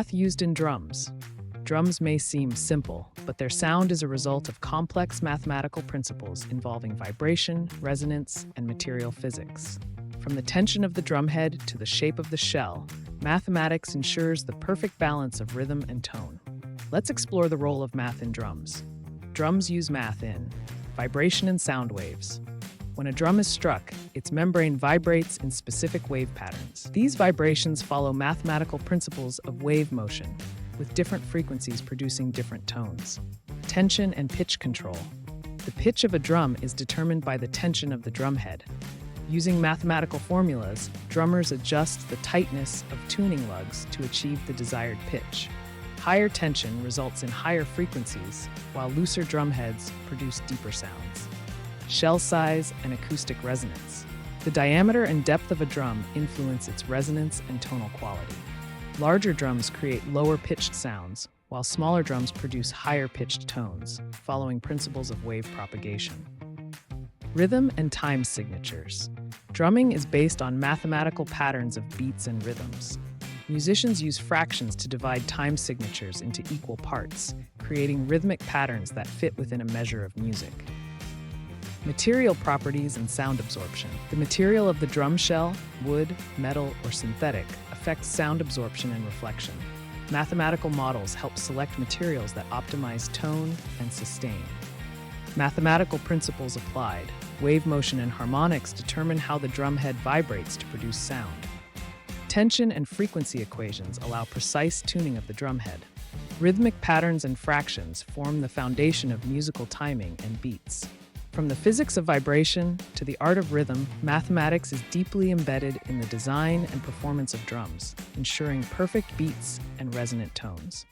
Math used in drums. Drums may seem simple, but their sound is a result of complex mathematical principles involving vibration, resonance, and material physics. From the tension of the drumhead to the shape of the shell, mathematics ensures the perfect balance of rhythm and tone. Let's explore the role of math in drums. Drums use math in vibration and sound waves. When a drum is struck, its membrane vibrates in specific wave patterns. These vibrations follow mathematical principles of wave motion, with different frequencies producing different tones. Tension and pitch control. The pitch of a drum is determined by the tension of the drumhead. Using mathematical formulas, drummers adjust the tightness of tuning lugs to achieve the desired pitch. Higher tension results in higher frequencies, while looser drumheads produce deeper sounds. Shell size and acoustic resonance. The diameter and depth of a drum influence its resonance and tonal quality. Larger drums create lower-pitched sounds, while smaller drums produce higher-pitched tones, following principles of wave propagation. Rhythm and time signatures. Drumming is based on mathematical patterns of beats and rhythms. Musicians use fractions to divide time signatures into equal parts, creating rhythmic patterns that fit within a measure of music. Material properties and sound absorption. The material of the drum shell, wood, metal, or synthetic, affects sound absorption and reflection. Mathematical models help select materials that optimize tone and sustain. Mathematical principles applied. Wave motion and harmonics determine how the drumhead vibrates to produce sound. Tension and frequency equations allow precise tuning of the drumhead. Rhythmic patterns and fractions form the foundation of musical timing and beats. From the physics of vibration to the art of rhythm, mathematics is deeply embedded in the design and performance of drums, ensuring perfect beats and resonant tones.